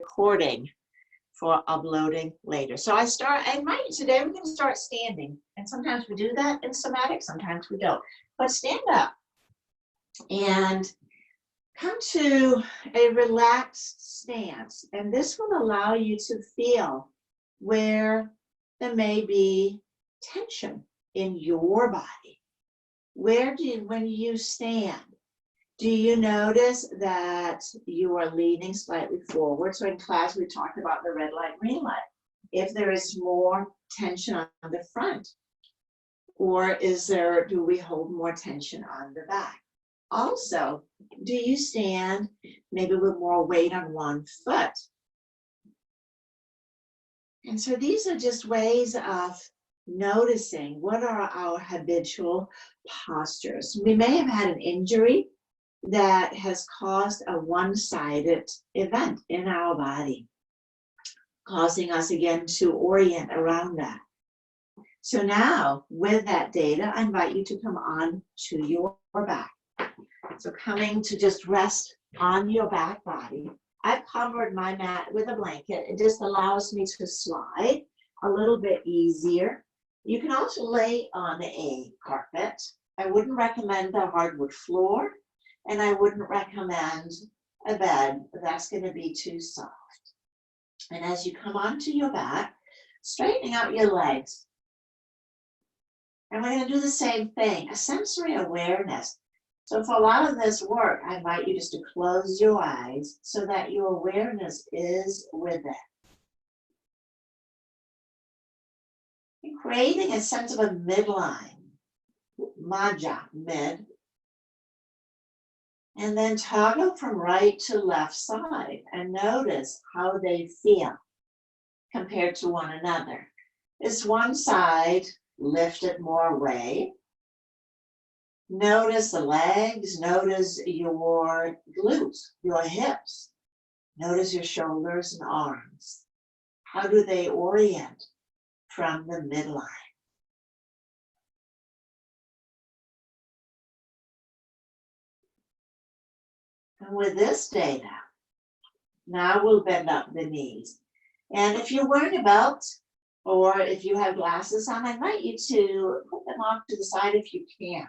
recording for uploading later. So I invite you today, we're going to start standing. And sometimes we do that in somatics, sometimes we don't. But stand up and come to a relaxed stance. And this will allow you to feel where there may be tension in your body. When you stand, do you notice that you are leaning slightly forward? So in class, we talked about the red light, green light. If there is more tension on the front, or do we hold more tension on the back? Also, do you stand maybe with more weight on one foot? And so these are just ways of noticing what are our habitual postures. We may have had an injury that has caused a one-sided event in our body, causing us again to orient around that. So now, with that data, I invite you to come on to your back. So coming to just rest on your back body. I've covered my mat with a blanket. It just allows me to slide a little bit easier. You can also lay on a carpet. I wouldn't recommend a hardwood floor, and I wouldn't recommend a bed. That's going to be too soft. And as you come onto your back, straightening out your legs. And we're going to do the same thing, a sensory awareness. So for a lot of this work, I invite you just to close your eyes so that your awareness is with it. And creating a sense of a midline, maja, mid. And then toggle from right to left side and notice how they feel compared to one another. Is one side lifted more weight? Notice the legs, notice your glutes, your hips. Notice your shoulders and arms. How do they orient from the midline? And with this data, now we'll bend up the knees. And if you're wearing a belt or if you have glasses on, I invite you to put them off to the side if you can.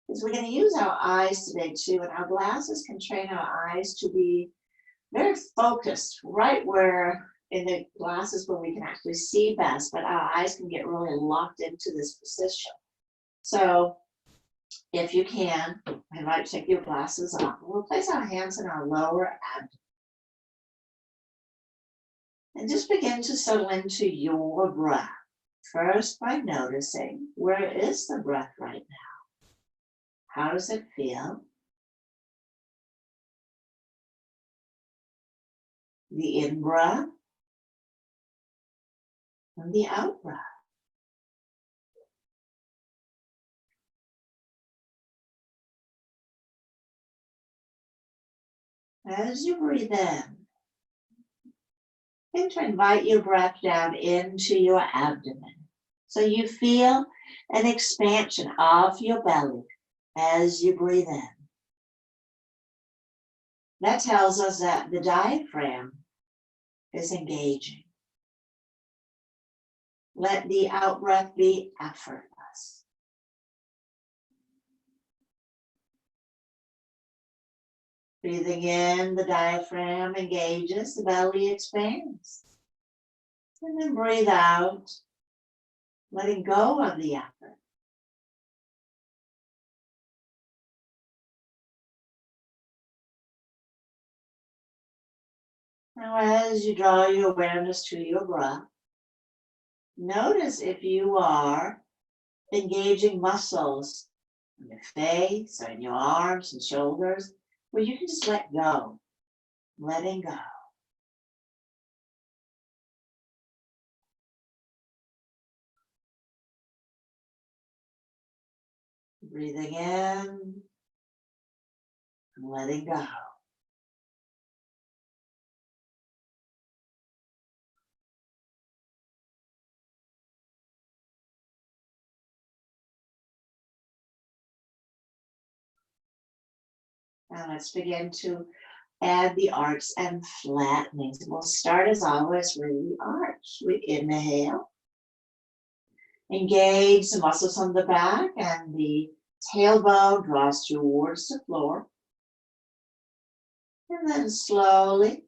Because we're going to use our eyes today too, and our glasses can train our eyes to be very focused, right where in the glasses where we can actually see best, but our eyes can get really locked into this position. So if you can, I invite you to take your glasses off. We'll place our hands in our lower abdomen. And just begin to settle into your breath. First by noticing, where is the breath right now? How does it feel? The in-breath and the out-breath. As you breathe in, begin to invite your breath down into your abdomen. So you feel an expansion of your belly as you breathe in. That tells us that the diaphragm is engaging. Let the out-breath be effortless. Breathing in, the diaphragm engages, the belly expands. And then breathe out, letting go of the effort. Now, as you draw your awareness to your breath, notice if you are engaging muscles in your face or in your arms and shoulders, where you can just let go, letting go. Breathing in and letting go. Now let's begin to add the arcs and flattenings. We'll start as always with the arch. We inhale. Engage the muscles on the back and the tailbone draws towards the floor. And then slowly,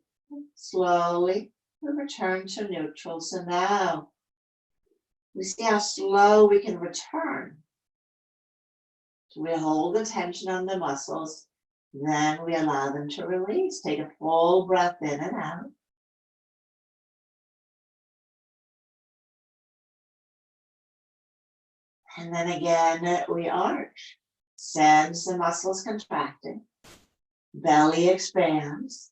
we return to neutral. So now we see how slow we can return. So we hold the tension on the muscles, then we allow them to release. Take a full breath in and out. And then again, we arch. Sense the muscles contracting. Belly expands.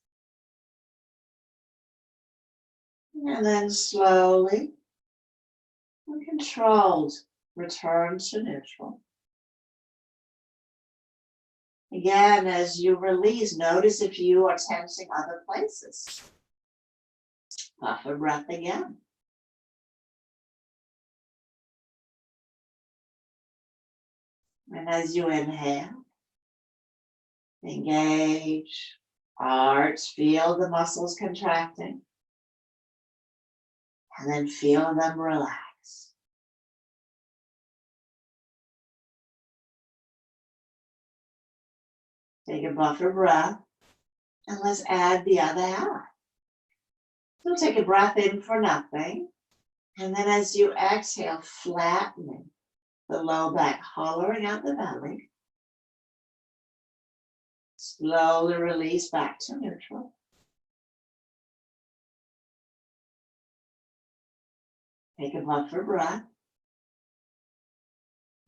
And then slowly and controlled, return to neutral. Again, as you release, notice if you are tensing other places. Puff a breath again. And as you inhale, engage, arch, feel the muscles contracting, and then feel them relax. Take a buffer breath, and let's add the other half. So take a breath in for nothing, and then as you exhale, flattening the low back, hollowing out the belly. Slowly release back to neutral. Take a buffer breath.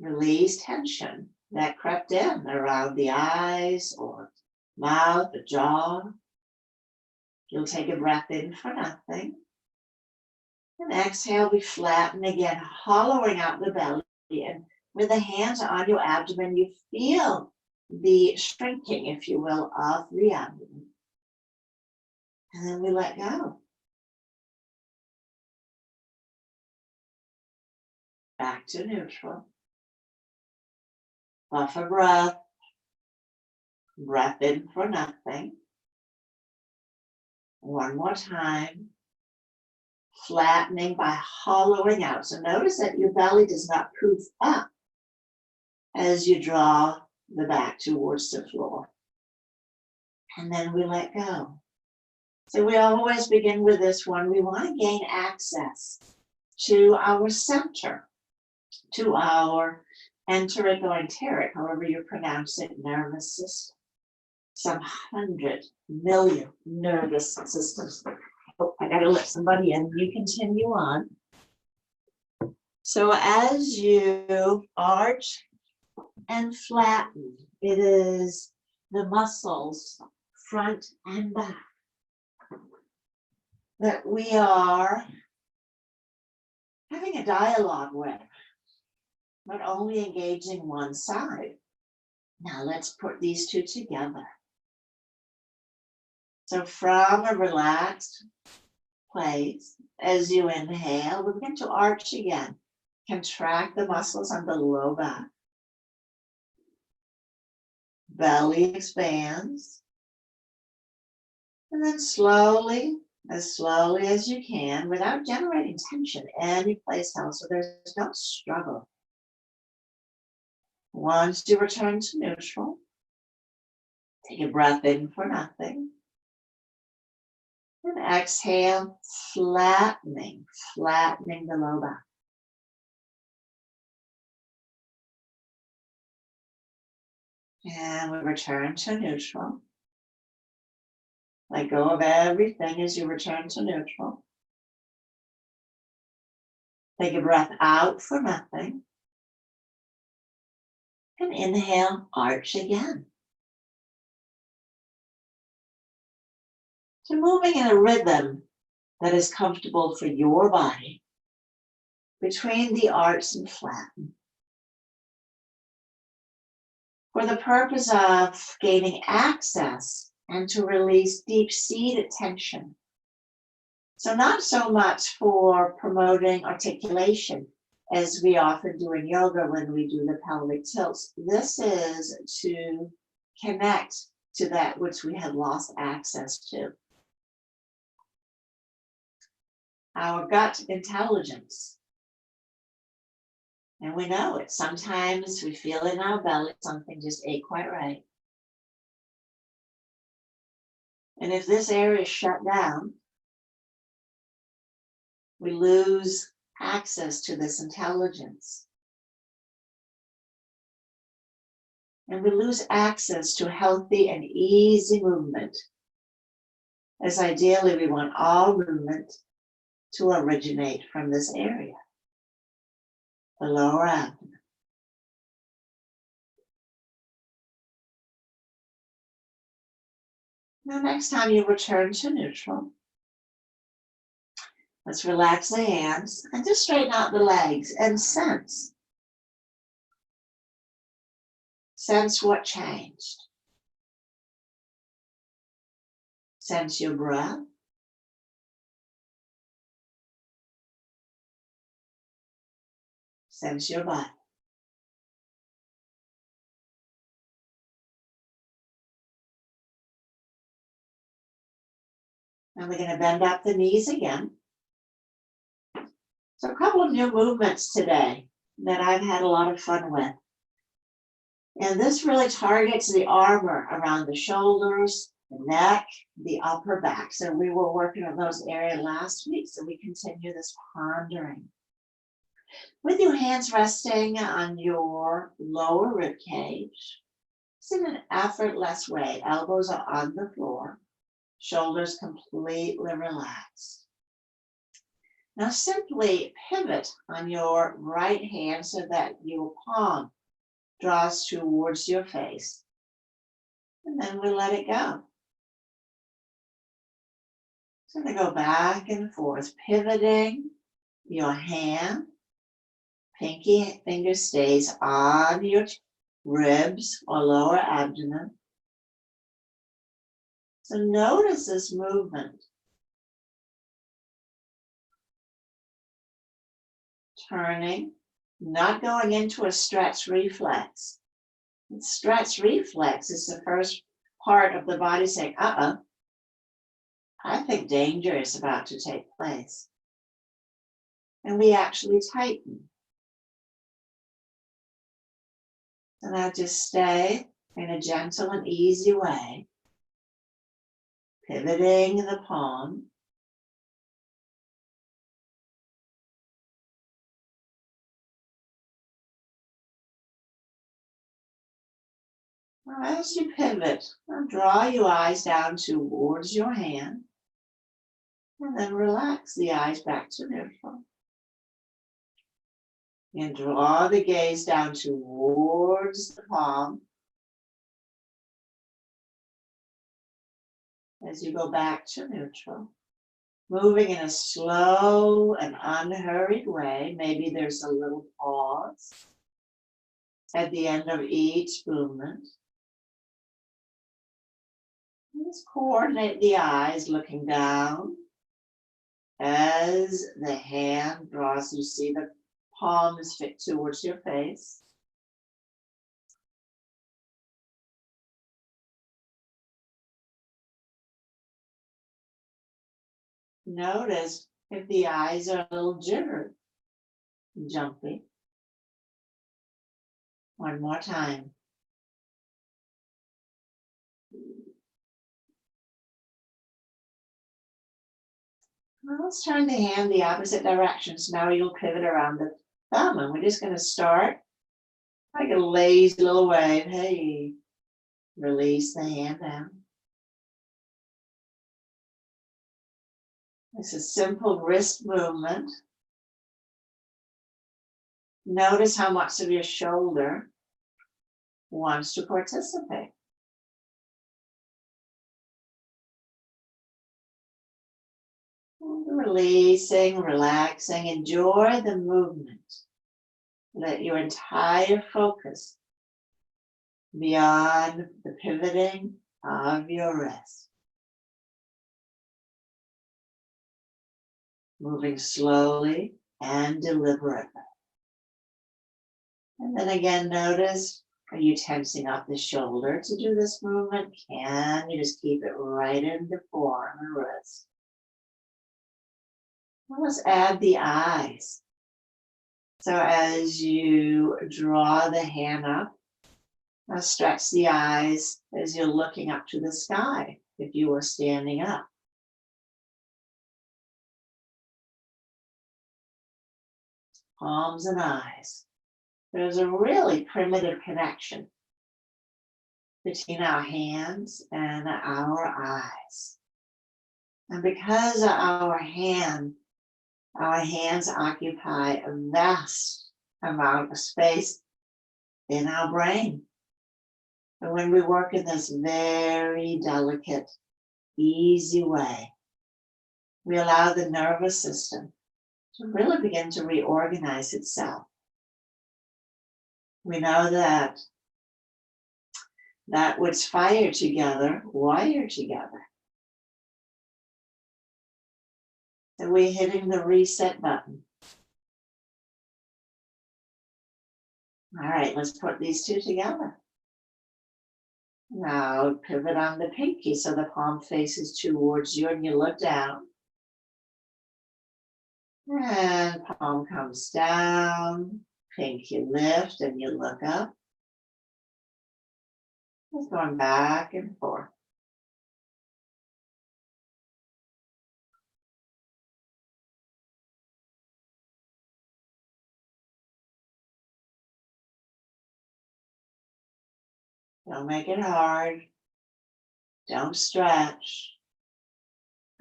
Release tension that crept in around the eyes or mouth, the jaw. You'll take a breath in for nothing. And exhale, we flatten again, hollowing out the belly. And with the hands on your abdomen, you feel the shrinking, if you will, of the abdomen. And then we let go. Back to neutral. Buffer breath. Breath in for nothing. One more time. Flattening by hollowing out. So notice that your belly does not poof up as you draw the back towards the floor. And then we let go. So we always begin with this one. We want to gain access to our center, to our enteric or enteric, however you pronounce it, nervous system. Some 100 million nervous systems. Oh, I gotta let somebody in. You continue on. So as you arch and flatten, it is the muscles, front and back, that we are having a dialogue with, but only engaging one side. Now let's put these two together. So from a relaxed place, as you inhale, we begin to arch again. Contract the muscles on the low back. Belly expands. And then slowly as you can, without generating tension any place else, so there's no struggle. Once you return to neutral, take a breath in for nothing. And exhale, flattening the low back. And we return to neutral. Let go of everything as you return to neutral. Take a breath out for nothing. And inhale, arch again. So moving in a rhythm that is comfortable for your body, between the arch and flatten, for the purpose of gaining access and to release deep-seated tension. So not so much for promoting articulation as we often do in yoga when we do the pelvic tilts. This is to connect to that which we had lost access to. Our gut intelligence. And we know it. Sometimes we feel in our belly something just ain't quite right. And if this area is shut down, we lose access to this intelligence. And we lose access to healthy and easy movement, as ideally we want all movement to originate from this area, the lower abdomen. Now, next time you return to neutral, let's relax the hands and just straighten out the legs and sense. Sense what changed. Sense your breath. Sense your body. And we're going to bend up the knees again. So a couple of new movements today that I've had a lot of fun with. And this really targets the armor around the shoulders, the neck, the upper back. So we were working on those areas last week, so we continue this pondering. With your hands resting on your lower rib cage, it's in an effortless way. Elbows are on the floor, shoulders completely relaxed. Now simply pivot on your right hand so that your palm draws towards your face. And then we let it go. So we go back and forth, pivoting your hand. Pinky finger stays on your ribs or lower abdomen. So notice this movement. Turning, not going into a stretch reflex. The stretch reflex is the first part of the body saying, I think danger is about to take place. And we actually tighten. And now just stay in a gentle and easy way, pivoting the palm. Now as you pivot, draw your eyes down towards your hand, and then relax the eyes back to neutral. And draw the gaze down towards the palm as you go back to neutral. Moving in a slow and unhurried way. Maybe there's a little pause at the end of each movement. Just coordinate the eyes looking down as the hand draws. You see the palm is fit towards your face. Notice if the eyes are a little jittery, jumpy. One more time. Now let's turn the hand the opposite direction. So now you'll pivot around the thumb, and we're just going to start like a lazy little wave. Hey, release the hand down. It's a simple wrist movement. Notice how much of your shoulder wants to participate. Releasing, relaxing, enjoy the movement. Let your entire focus be on the pivoting of your wrist. Moving slowly and deliberately. And then again, notice Are you tensing up the shoulder to do this movement? Can you just keep it right in the forearm and wrist? Let's add the eyes. So as you draw the hand up, now stretch the eyes as you're looking up to the sky if you were standing up. Palms and eyes. There's a really primitive connection between our hands and our eyes. And because our hands occupy a vast amount of space in our brain. And when we work in this very delicate, easy way, we allow the nervous system to really begin to reorganize itself. We know that which fire together, wire together. And we're hitting the reset button. All right, let's put these two together. Now pivot on the pinky so the palm faces towards you and you look down. And palm comes down, pinky lift and you look up. Just going back and forth. Don't make it hard. Don't stretch.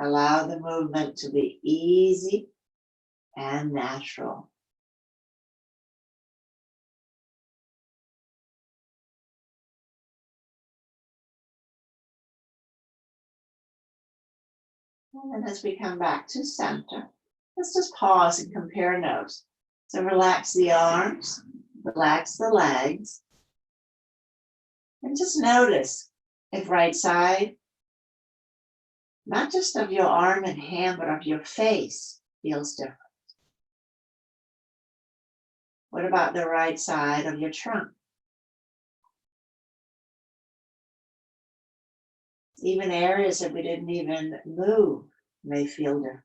Allow the movement to be easy and natural. And then as we come back to center, let's just pause and compare notes. So relax the arms, relax the legs, and just notice if right side, not just of your arm and hand, but of your face feels different. What about the right side of your trunk? Even areas that we didn't even move may feel different.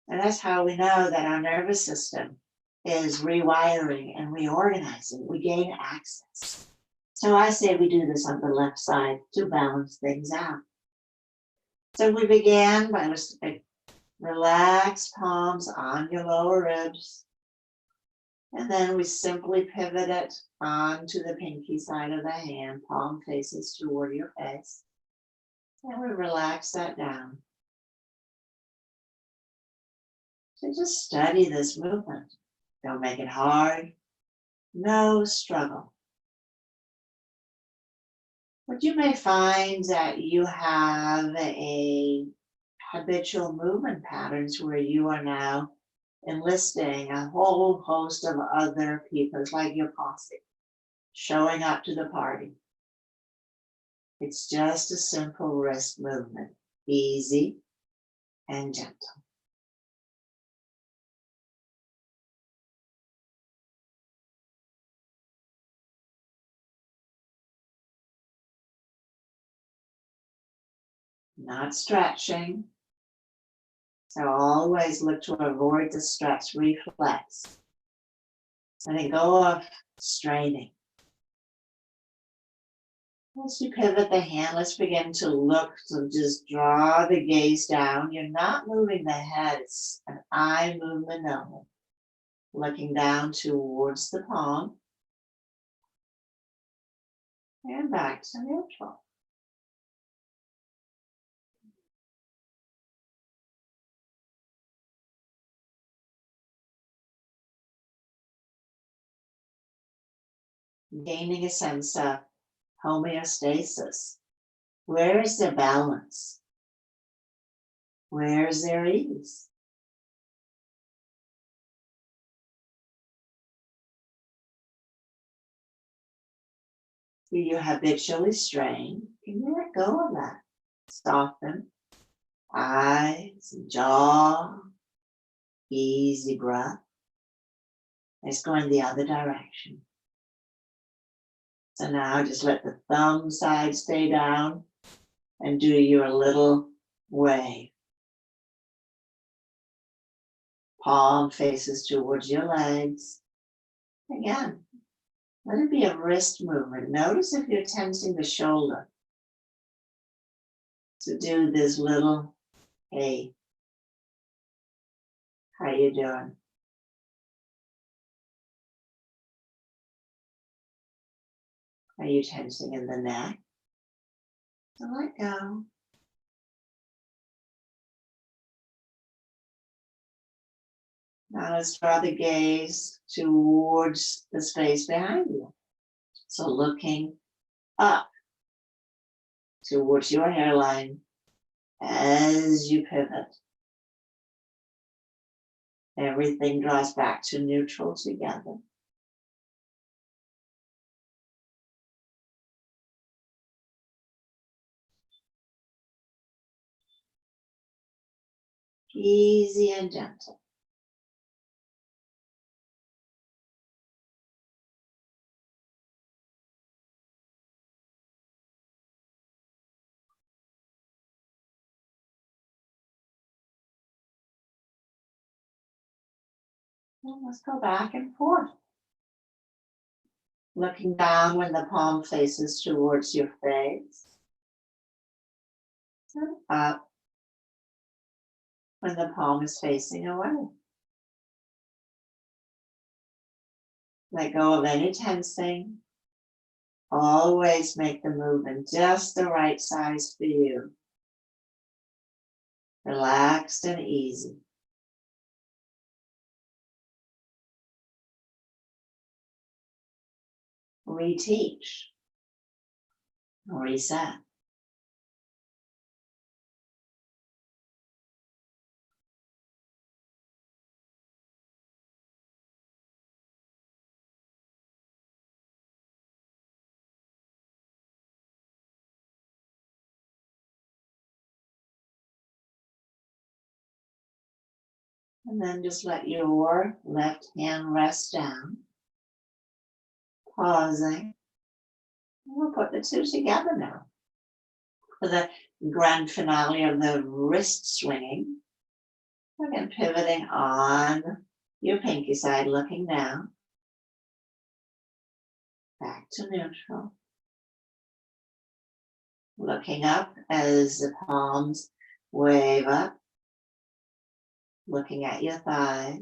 And that's how we know that our nervous system is rewiring and reorganizing. We gain access. So I say we do this on the left side to balance things out. So we began by just relaxed palms on your lower ribs. And then we simply pivot it onto the pinky side of the hand, palm faces toward your face. And we relax that down. So just study this movement. Don't make it hard. No struggle. But you may find that you have a habitual movement patterns where you are now enlisting a whole host of other people. It's like your posse showing up to the party. It's just a simple wrist movement, easy and gentle. Not stretching. So always look to avoid the stretch reflex. Letting go of straining. As you pivot the hand, let's begin to look, so just draw the gaze down. You're not moving the head, it's an eye movement only. Looking down towards the palm. And back to neutral. Gaining a sense of homeostasis. Where is their balance? Where is their ease? Do you habitually strain? Can you let go of that? Soften. Eyes, jaw, easy breath. It's going the other direction. So now just let the thumb side stay down and do your little wave. Palm faces towards your legs. Again, let it be a wrist movement. Notice if you're tensing the shoulder to do this little, hey, how you doing? Are you tensing in the neck? So let go. Now let's draw the gaze towards the space behind you. So looking up towards your hairline as you pivot. Everything draws back to neutral together. Easy and gentle. And let's go back and forth. Looking down when the palm faces towards your face. And up when the palm is facing away. Let go of any tensing. Always make the movement just the right size for you. Relaxed and easy. Reteach. Reset. And then just let your left hand rest down. Pausing. We'll put the two together now. For the grand finale of the wrist swinging. Again, pivoting on your pinky side, looking down. Back to neutral. Looking up as the palms wave up. Looking at your thighs.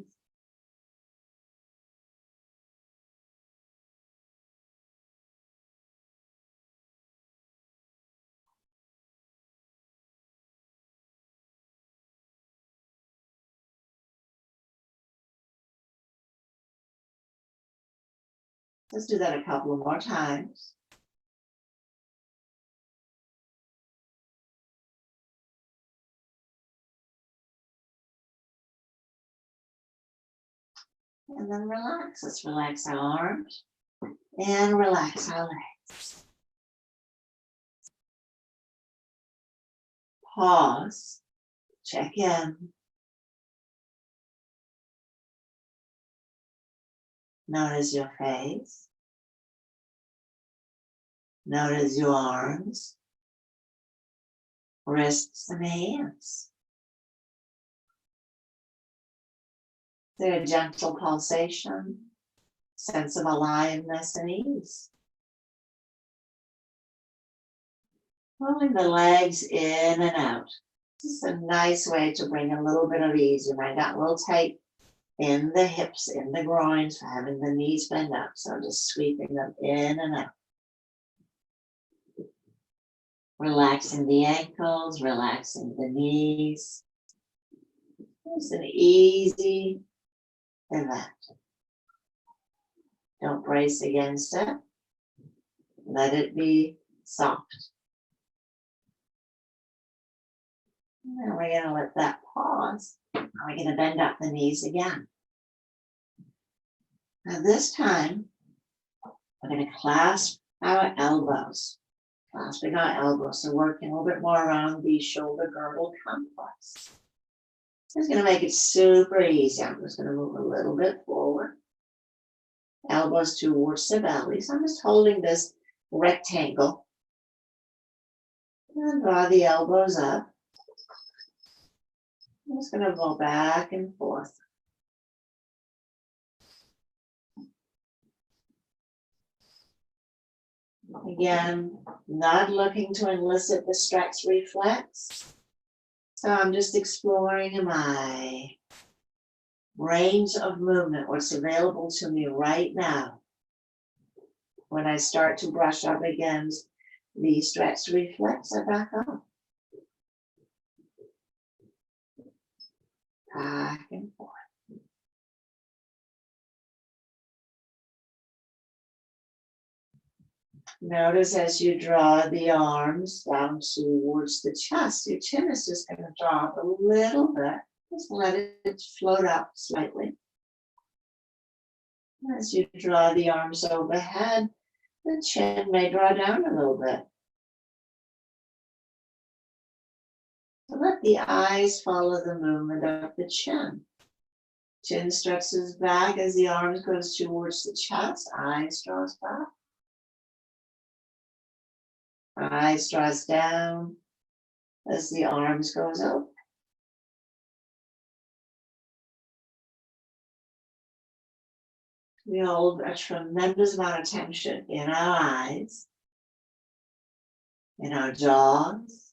Let's do that a couple more times. And then relax. Let's relax our arms and relax our legs. Pause. Check in. Notice your face. Notice your arms, wrists, and hands. Is there a gentle pulsation, sense of aliveness and ease? Pulling the legs in and out. This is a nice way to bring a little bit of ease. You might got a little tight in the hips, in the groins, for having the knees bend up. So just sweeping them in and out. Relaxing the ankles, relaxing the knees. It's an easy event. Don't brace against it. Let it be soft. And then we're going to let that pause. And we're going to bend up the knees again. Now this time, we're going to clasp our elbows. Clasping our elbows, so working a little bit more around the shoulder girdle complex. It's going to make it super easy. I'm just going to move a little bit forward. elbows towards the belly. So I'm just holding this rectangle. And draw the elbows up. I'm just going to go back and forth. Again, not looking to elicit the stretch reflex. So I'm just exploring my range of movement, what's available to me right now. When I start to brush up against the stretch reflex, I back up. Back and forth. Notice as you draw the arms down towards the chest, your chin is just going to drop a little bit. Just let it float up slightly. As you draw the arms overhead, the chin may draw down a little bit. So let the eyes follow the movement of the chin. Chin stretches back as the arms goes towards the chest. Eyes draws back. Eyes draws down as the arms goes up. We hold a tremendous amount of tension in our eyes, in our jaws,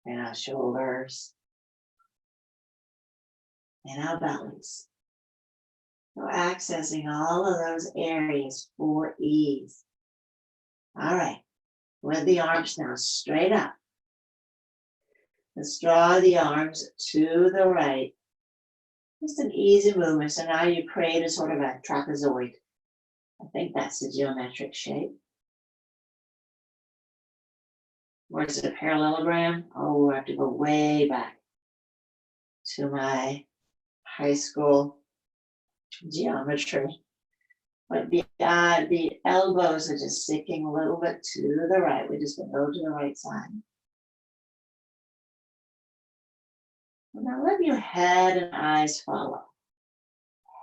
in our shoulders, in our bellies. So accessing all of those areas for ease. All right, with the arms now straight up. Let's draw the arms to the right. Just an easy movement. So now you create a sort of a trapezoid. I think that's the geometric shape. Where's the parallelogram? Oh, I have to go way back to my high school geometry. But the elbows are just sticking a little bit to the right. We're just going to go to the right side. Now let your head and eyes follow.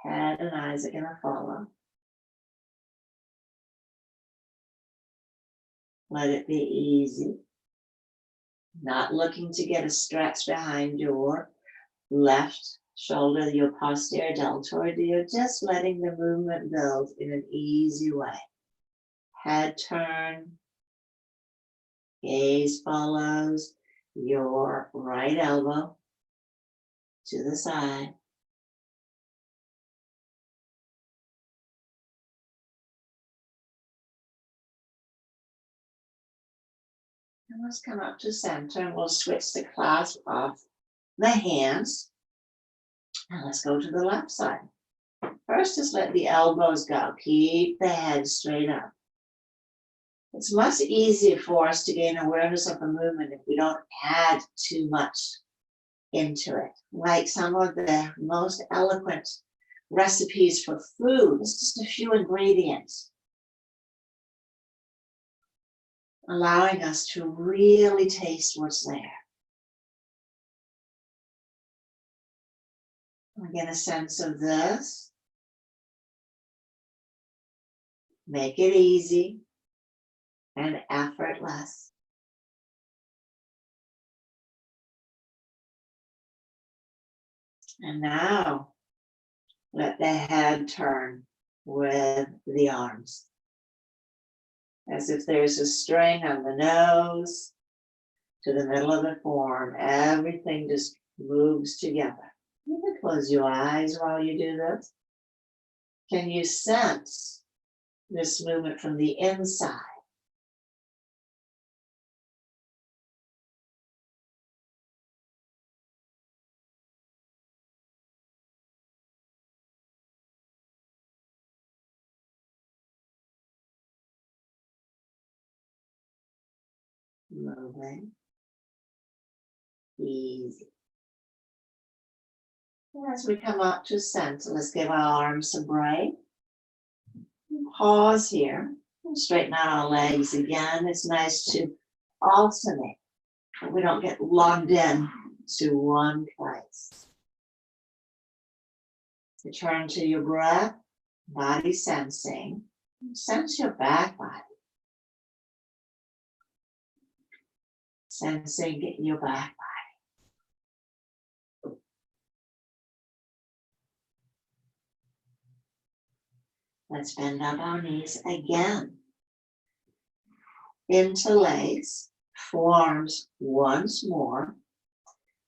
Head and eyes are going to follow. Let it be easy. Not looking to get a stretch behind your left shoulder, your posterior deltoid. You're just letting the movement build in an easy way. Head turn. Gaze follows your right elbow to the side. And let's come up to center and we'll switch the clasp off the hands. And let's go to the left side. First, just let the elbows go. Keep the head straight up. It's much easier for us to gain awareness of the movement if we don't add too much into it. Like some of the most eloquent recipes for food, it's just a few ingredients, allowing us to really taste what's there. I get a sense of this. Make it easy and effortless. And now, let the head turn with the arms. As if there's a string on the nose to the middle of the form. Everything just moves together. You can close your eyes while you do this. Can you sense this movement from the inside? Moving. Easy. As we come up to center, let's give our arms a break. Pause here. Straighten out our legs again. It's nice to alternate, but we don't get locked in to one place. Return to your breath. Body sensing. Sense your back body. Sensing your back body. Let's bend up our knees again. Interlace, forearms once more.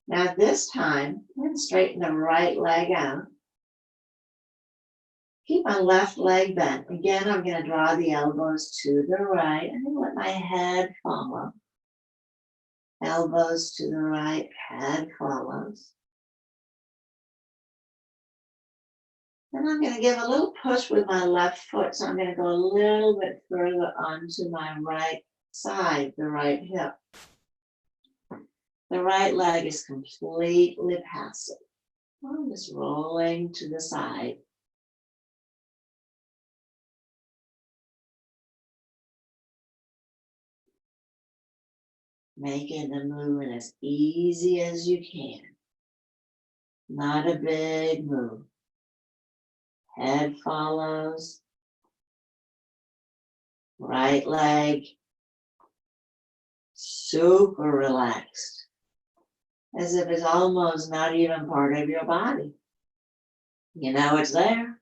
Now this time, I'm going to straighten the right leg out. Keep my left leg bent. Again, I'm going to draw the elbows to the right and then let my head follow. Elbows to the right, head follows. Then I'm going to give a little push with my left foot, so I'm going to go a little bit further onto my right side, the right hip. The right leg is completely passive. I'm just rolling to the side. Making the movement as easy as you can. Not a big move. Head follows. Right leg. Super relaxed. As if it's almost not even part of your body. You know it's there,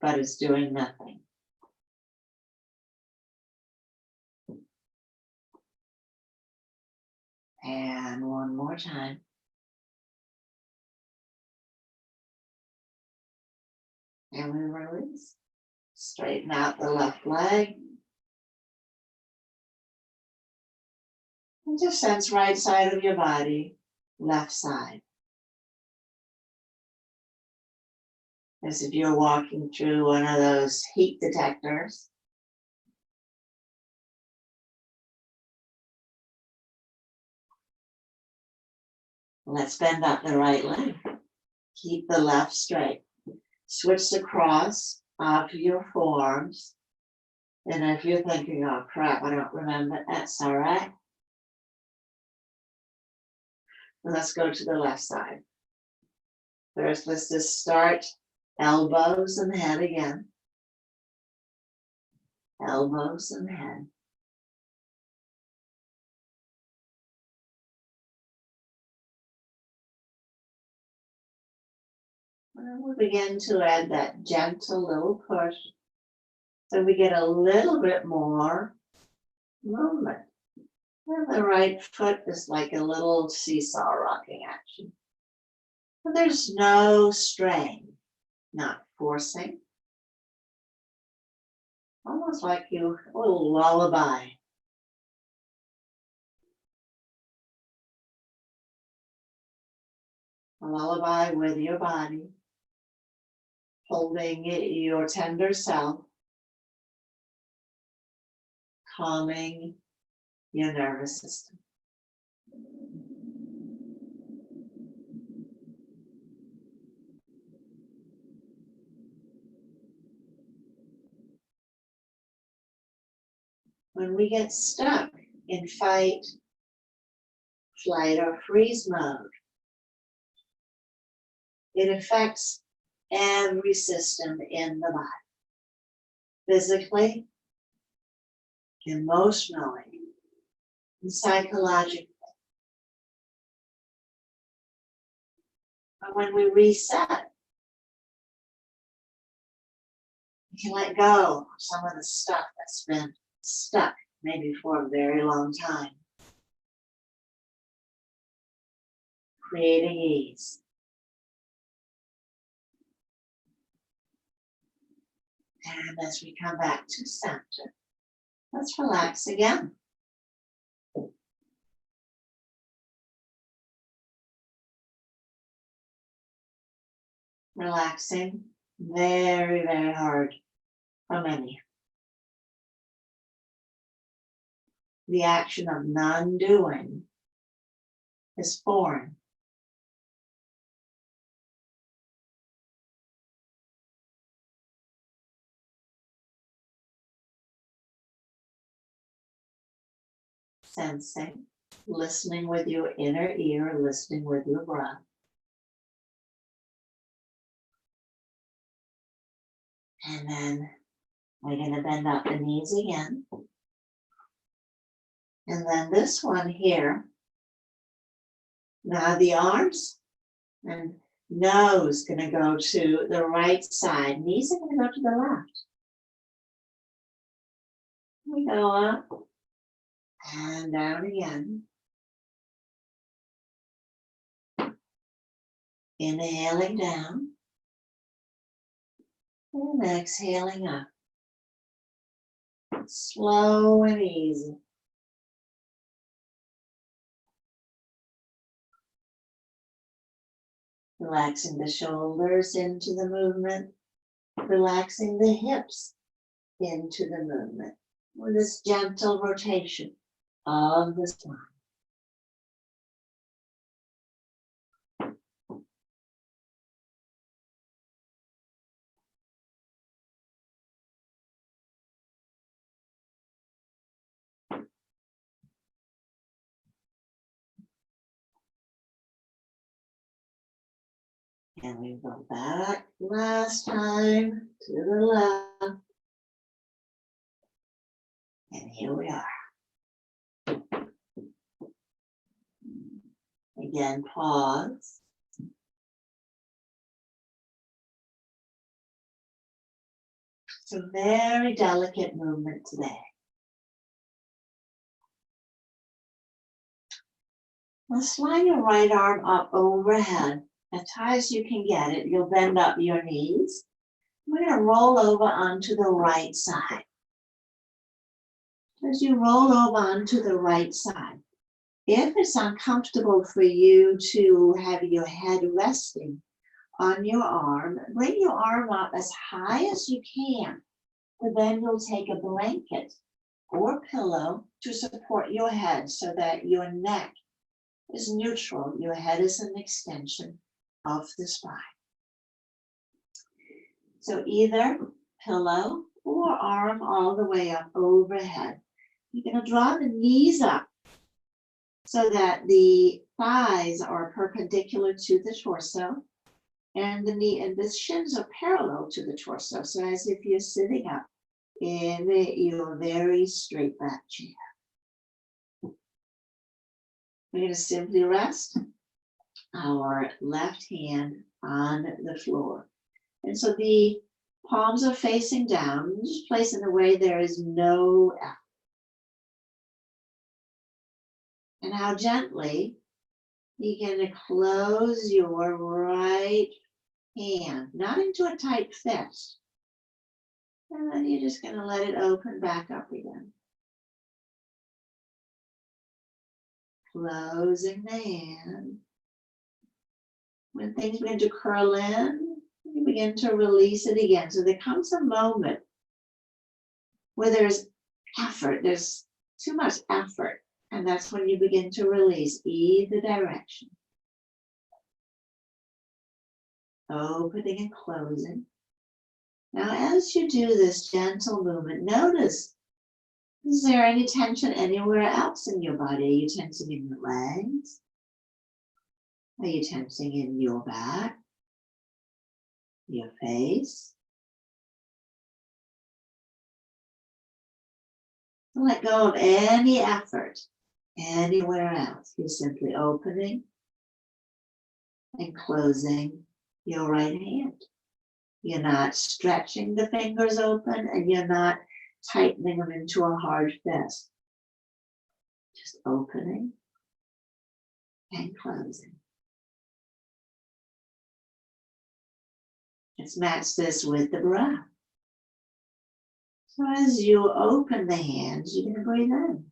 but it's doing nothing. And one more time. And we release. Straighten out the left leg. And just sense right side of your body, left side. As if you're walking through one of those heat detectors. Let's bend up the right leg. Keep the left straight. Switch the cross off your forearms. And if you're thinking, oh crap, I don't remember, that's all right. Let's go to the left side. First, let's just start elbows and head again. Elbows and head. And we'll begin to add that gentle little push. So we get a little bit more movement. And the right foot is like a little seesaw rocking action. But there's no strain, not forcing. Almost like a little lullaby. A lullaby with your body, holding your tender self, calming your nervous system. When we get stuck in fight, flight, or freeze mode, it affects every system in the body. Physically, emotionally, and psychologically. But when we reset, we can let go of some of the stuff that's been stuck, maybe for a very long time. Creating ease. And as we come back to center, let's relax again. Relaxing, very, very hard for many. The action of non-doing is foreign. Sensing, listening with your inner ear, listening with your breath. And then we're going to bend out the knees again. And then this one here. Now the arms and nose going to go to the right side. Knees are going to go to the left. We go up and down again. Inhaling down and exhaling up. Slow and easy. Relaxing the shoulders into the movement. Relaxing the hips into the movement. With this gentle rotation of the spine. And we go back last time to the left. And here we are. Again, pause. It's a very delicate movement today. Now slide your right arm up overhead. As high as you can get it, you'll bend up your knees. We're going to roll over onto the right side. As you roll over onto the right side, if it's uncomfortable for you to have your head resting on your arm, bring your arm up as high as you can. But then you'll take a blanket or pillow to support your head so that your neck is neutral. Your head is an extension of the spine. So either pillow or arm all the way up overhead. You're going to draw the knees up so that the thighs are perpendicular to the torso and the knee and the shins are parallel to the torso. So as if you're sitting up in your very straight back chair. We're going to simply rest our left hand on the floor. And so the palms are facing down. Just place in a way there is no effort. And now gently begin to close your right hand, not into a tight fist. And then you're just going to let it open back up again. Closing the hand. When things begin to curl in, you begin to release it again. So there comes a moment where there's effort, there's too much effort. And that's when you begin to release either direction. Opening and closing. Now, as you do this gentle movement, notice, is there any tension anywhere else in your body? Are you tensing in your legs? Are you tensing in your back? Your face? Don't let go of any effort anywhere else. You're simply opening and closing your right hand. You're not stretching the fingers open and you're not tightening them into a hard fist. Just opening and closing. Let's match this with the breath. So as you open the hands, you're going to breathe in.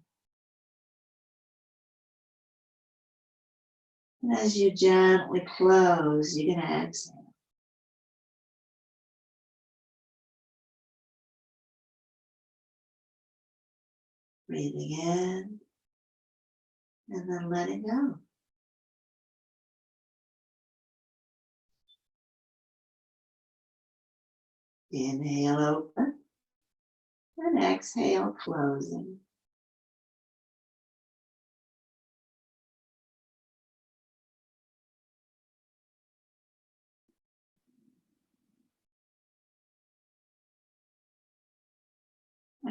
And as you gently close, you're going to exhale. Breathing in and then letting go. Inhale, open, and exhale, closing.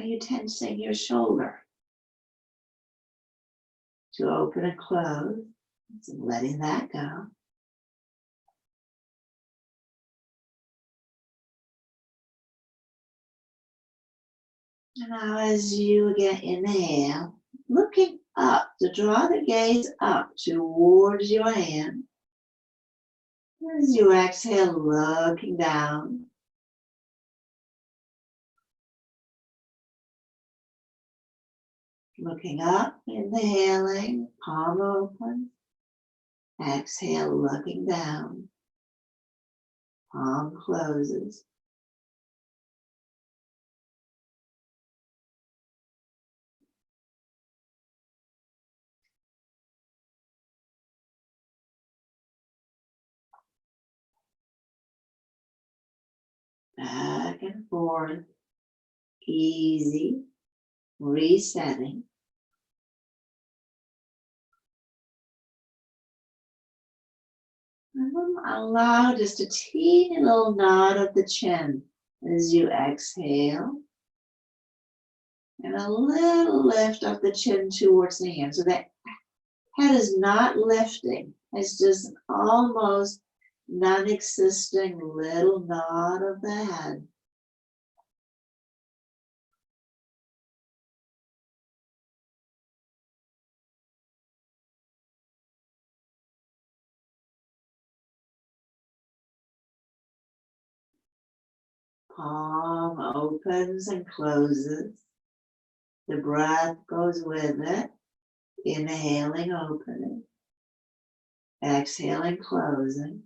Are you tensing your shoulder to open and close? So letting that go. And now as you again inhale, looking up to draw the gaze up towards your hand. As you exhale, looking down. Looking up, inhaling, palm open. Exhale, looking down. Palm closes. Back and forth. Easy. Resetting. And then allow just a teeny little nod of the chin as you exhale. And a little lift of the chin towards the hand. So that head is not lifting. It's just an almost non-existing little nod of the head. Palm opens and closes. The breath goes with it. Inhaling, opening. Exhaling, closing.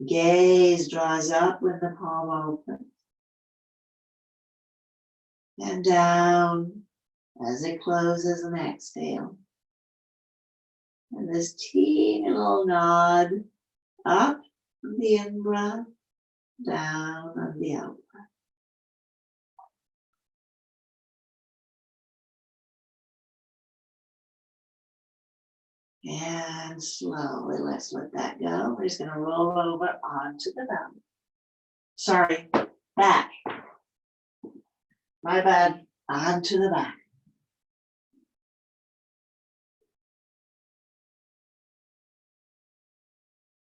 Gaze draws up when the palm opens. And down as it closes and exhale. And this teeny little nod up on the in-breath, down on the out-breath. And slowly, let's let that go. We're just going to roll over onto the belly. Sorry, back. My bad, onto the back.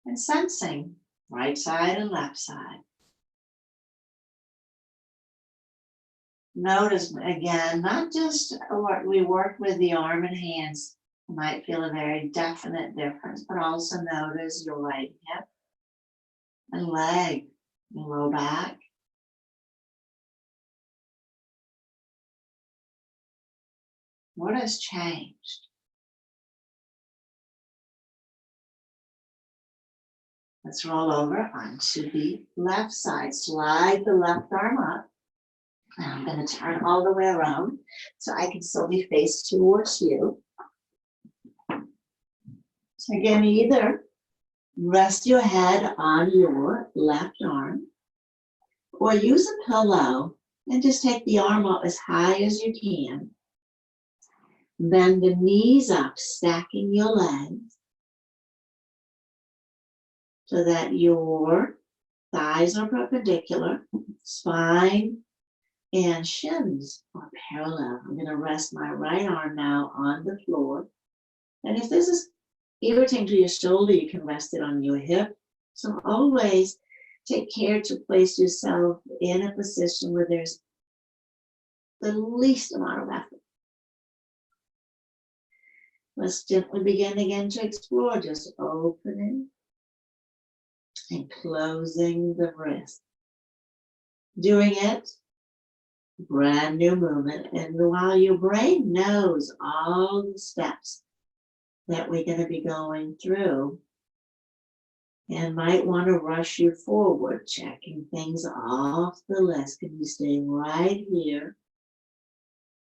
And sensing right side and left side. Notice again, not just what we work with the arm and hands. You might feel a very definite difference, but also notice your right hip and leg, your low back. What has changed? Let's roll over onto the left side. Slide the left arm up. Now I'm going to turn all the way around so I can still be faced towards you. So again, either rest your head on your left arm or use a pillow and just take the arm up as high as you can. Bend the knees up, stacking your legs so that your thighs are perpendicular, spine and shins are parallel. I'm going to rest my right arm now on the floor. And if this is irritating to your shoulder, you can rest it on your hip. So always take care to place yourself in a position where there's the least amount of effort. Let's gently begin again to explore, just opening and closing the wrist. Doing it, brand new movement. And while your brain knows all the steps that we're going to be going through, and might want to rush you forward, checking things off the list, can you stay right here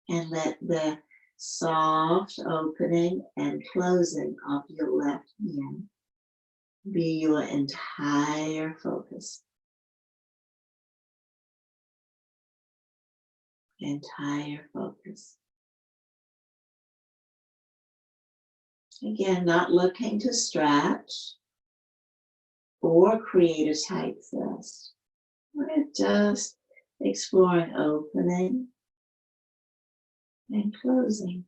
and let the soft opening and closing of your left hand be your entire focus. Entire focus. Again, not looking to stretch or create a tight fist. We're just exploring opening and closing.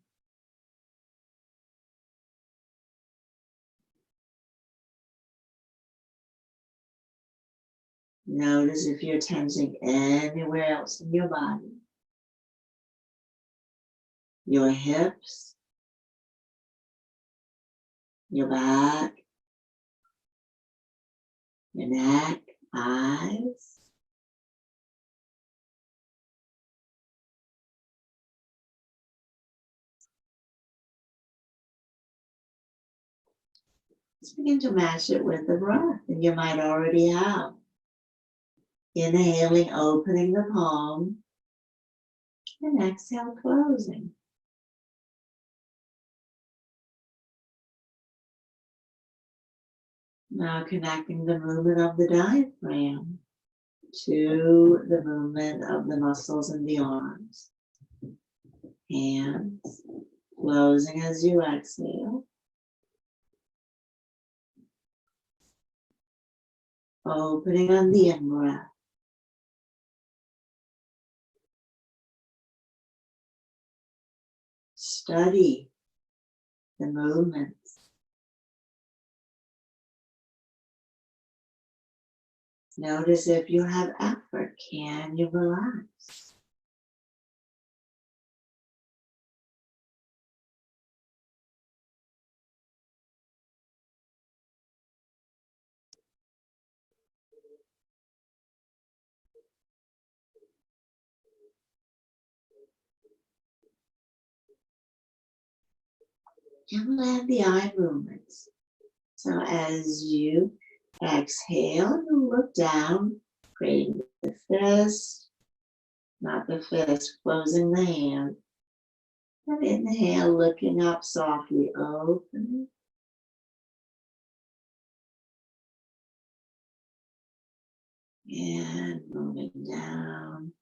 Notice if you're tensing anywhere else in your body. Your hips, your back, your neck, eyes. Let's begin to match it with the breath, and you might already have. Inhaling, opening the palm, and exhale, closing. Now connecting the movement of the diaphragm to the movement of the muscles in the arms. Hands closing as you exhale. Opening on the in-breath. Study the movements. Notice if you have effort, can you relax? And let the eye movements. So as you exhale, you look down, creating the fist, not the fist, closing the hand. And inhale, looking up softly, opening. And moving down.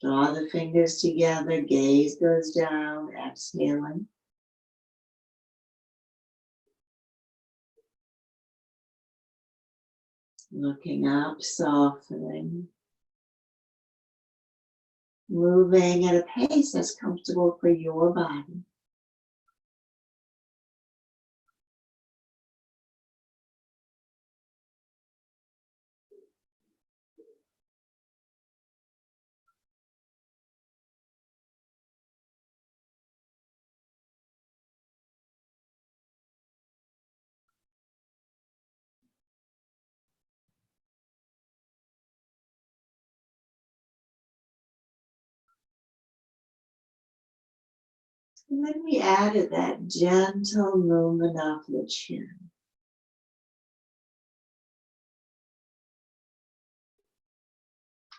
Draw the fingers together, gaze goes down, exhaling. Looking up, softening. Moving at a pace that's comfortable for your body. And then we added that gentle movement of the chin.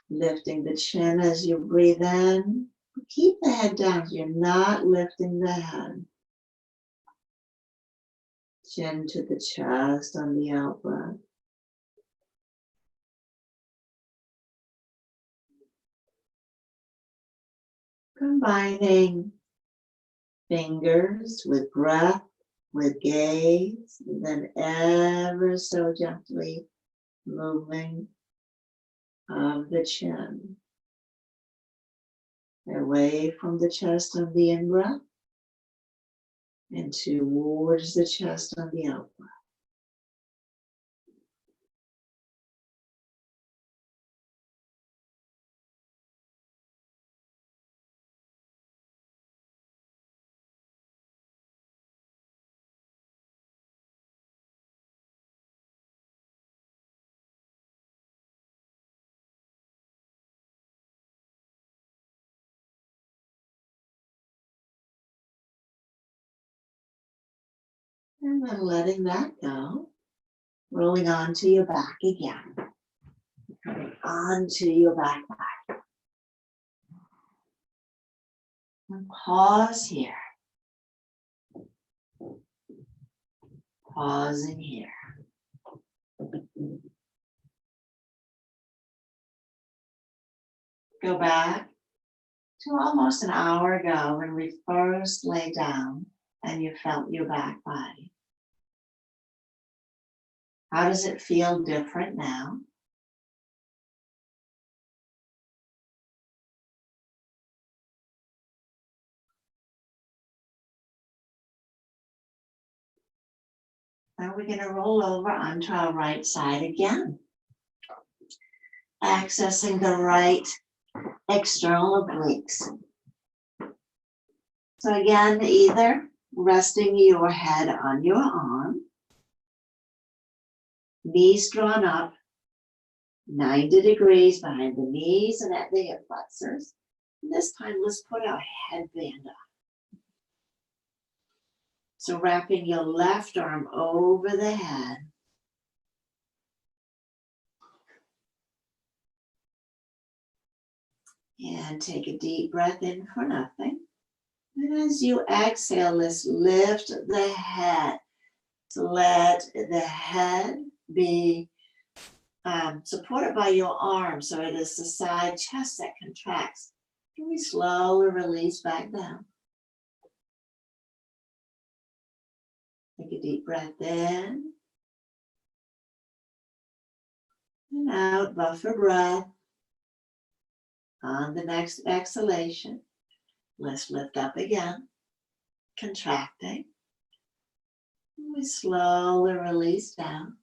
Lifting the chin as you breathe in. Keep the head down. You're not lifting the head. Chin to the chest on the out breath. Combining fingers with breath, with gaze, and then ever so gently moving of the chin. Away from the chest on the in-breath and towards the chest on the out-breath. And then letting that go, rolling onto your back again. Coming onto your back body. And pause here. Pausing here. Go back to almost an hour ago when we first lay down and you felt your back body. How does it feel different now? Now we're going to roll over onto our right side again, accessing the right external obliques. So again, either resting your head on your arm, knees drawn up, 90 degrees behind the knees and at the hip flexors. And this time, let's put our headband on. So wrapping your left arm over the head. And take a deep breath in for nothing. And as you exhale, let's lift the head. So let the head be supported by your arms. So it is the side chest that contracts. And we slowly release back down. Take a deep breath in. And out, buffer breath. On the next exhalation, let's lift up again, contracting. And we slowly release down.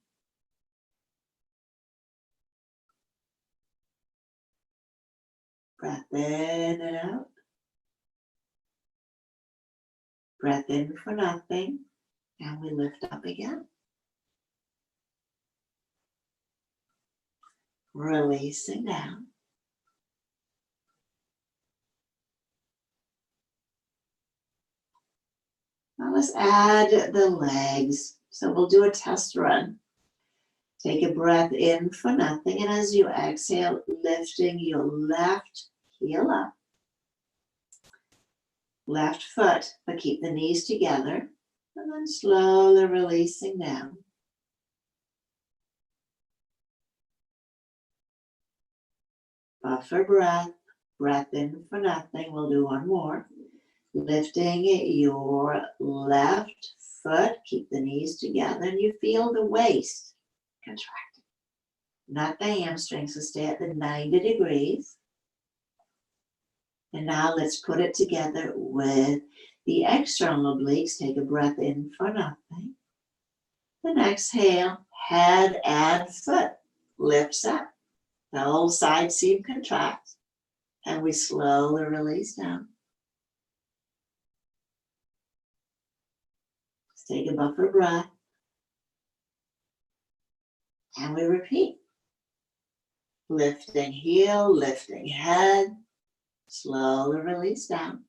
Breath in and out. Breath in for nothing. And we lift up again. Releasing down. Now let's add the legs. So we'll do a test run. Take a breath in for nothing. And as you exhale, lifting your left heel up. Left foot, but keep the knees together. And then slowly releasing down. Buffer breath. Breath in for nothing. We'll do one more. Lifting your left foot. Keep the knees together. And you feel the waist contracting. Not the hamstrings. So stay at the 90 degrees. And now let's put it together with the external obliques. Take a breath in for nothing. Then exhale, head and foot lifts up. The whole side seam contracts. And we slowly release down. Let's take a buffer breath. And we repeat. Lifting heel, lifting head. Slowly release down.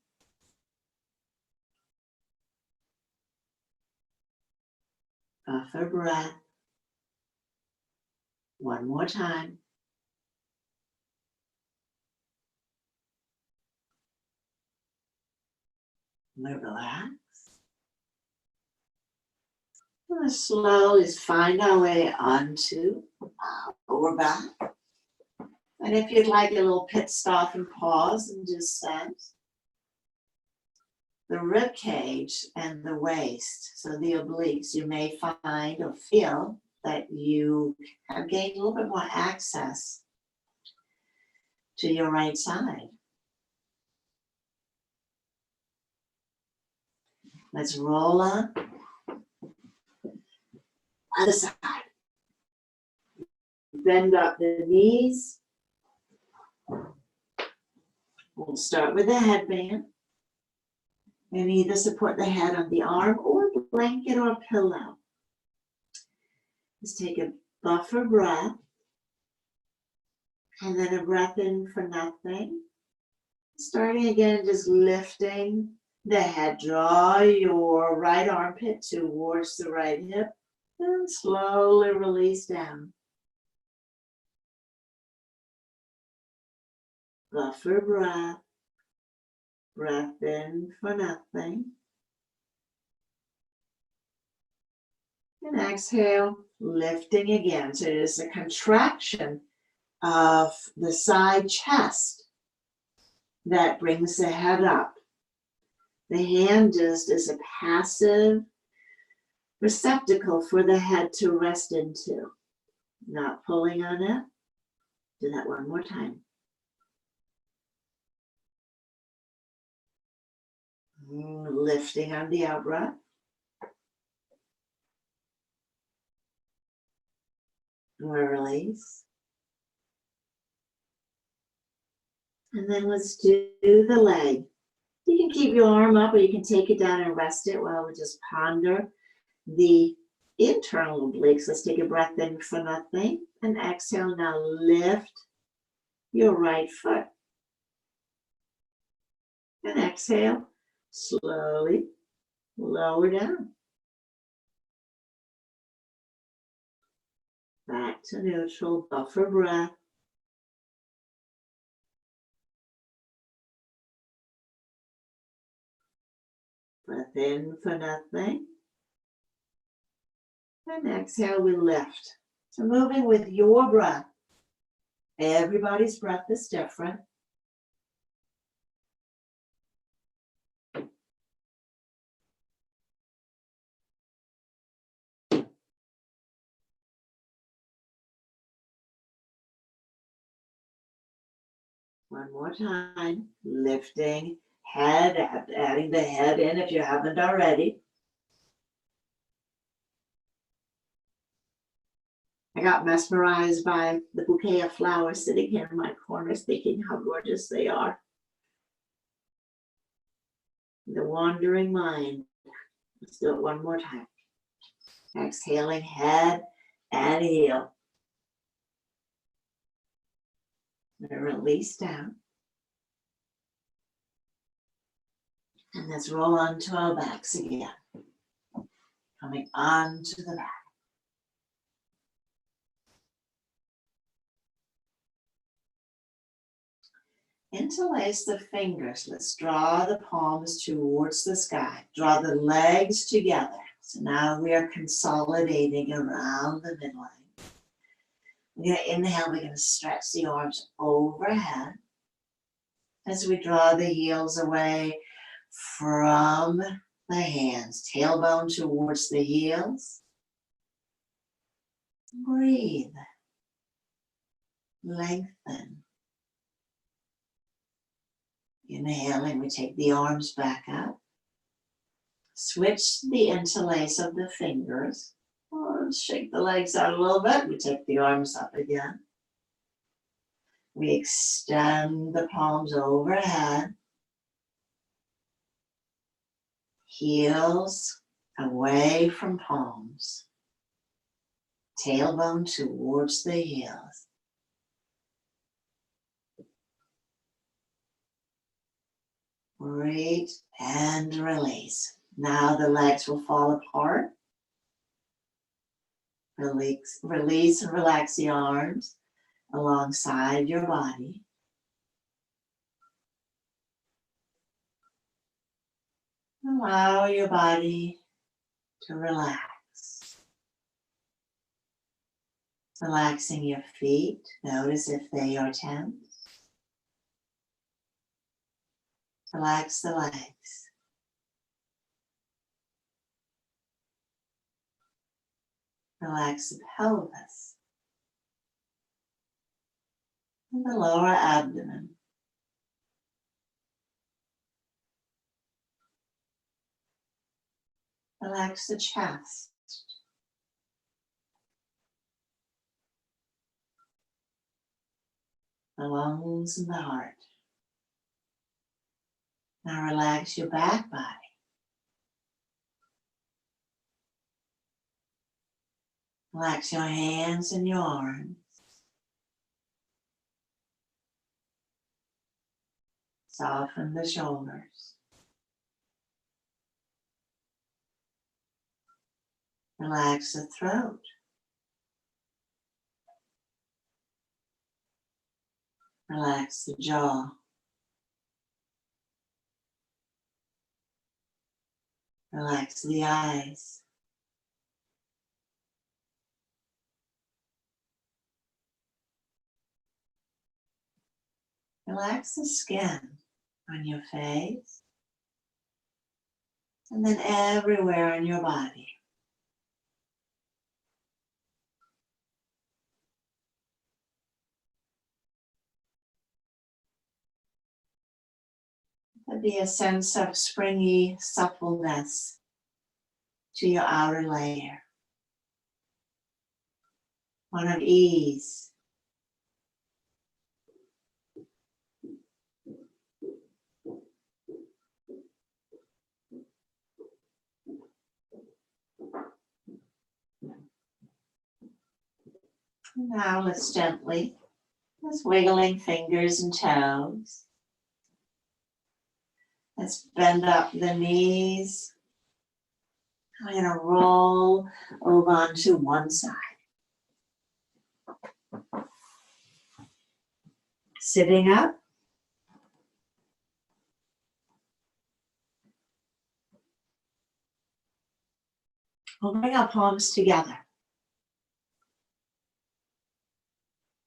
Buffer breath. One more time. We relax. Let's slowly find our way onto our lower back. And if you'd like a little pit stop and pause and just sense the rib cage and the waist, so the obliques, you may find or feel that you have gained a little bit more access to your right side. Let's roll on. Other side. Bend up the knees. We'll start with the headband. And either support the head on the arm or a blanket or a pillow. Let's take a buffer breath. And then a breath in for nothing. Starting again, just lifting the head. Draw your right armpit towards the right hip. And slowly release down. Buffer breath. Breath in for nothing. And exhale, lifting again. So it is a contraction of the side chest that brings the head up. The hand just is a passive receptacle for the head to rest into. Not pulling on it. Do that one more time. Lifting on the out breath. Release. And then let's do the leg. You can keep your arm up or you can take it down and rest it while we just ponder the internal obliques. Let's take a breath in for nothing and exhale. Now lift your right foot. And exhale, slowly lower down. Back to neutral, buffer breath. Breath in for nothing. And exhale, we lift. So moving with your breath. Everybody's breath is different. One more time, lifting, head, adding the head in if you haven't already. I got mesmerized by the bouquet of flowers sitting here in my corner, thinking how gorgeous they are. The wandering mind. Let's do it one more time. Exhaling, head and heel. And release down. And let's roll onto our backs again. Coming onto the back. Interlace the fingers. Let's draw the palms towards the sky. Draw the legs together. So now we are consolidating around the midline. We're going to inhale. We're going to stretch the arms overhead as we draw the heels away from the hands. Tailbone towards the heels. Breathe. Lengthen. Inhaling, we take the arms back up. Switch the interlace of the fingers. Shake the legs out a little bit. We take the arms up again. We extend the palms overhead. Heels away from palms. Tailbone towards the heels. Breathe and release. Now the legs will fall apart. Release and relax the arms alongside your body. Allow your body to relax. Relaxing your feet. Notice if they are tense. Relax the legs. Relax the pelvis and the lower abdomen. Relax the chest. The lungs and the heart. Now relax your back body. Relax your hands and your arms. Soften the shoulders. Relax the throat. Relax the jaw. Relax the eyes. Relax the skin on your face and then everywhere on your body. There'll be a sense of springy suppleness to your outer layer. one of ease. Now let's gently, just wiggling fingers and toes. Let's bend up the knees. I'm going to roll over onto one side. Sitting up. We'll bring our palms together.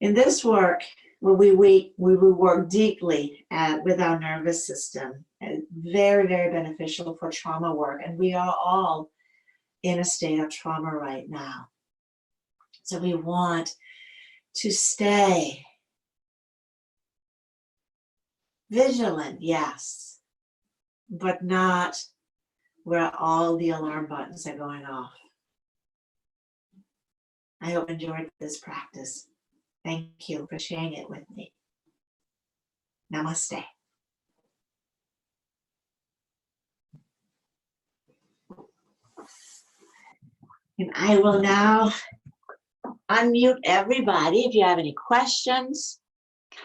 In this work, we will work deeply with our nervous system. Very, very beneficial for trauma work. And we are all in a state of trauma right now. So we want to stay vigilant, yes, but not where all the alarm buttons are going off. I hope you enjoyed this practice. Thank you for sharing it with me. Namaste. And I will now unmute everybody. If you have any questions,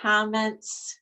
comments,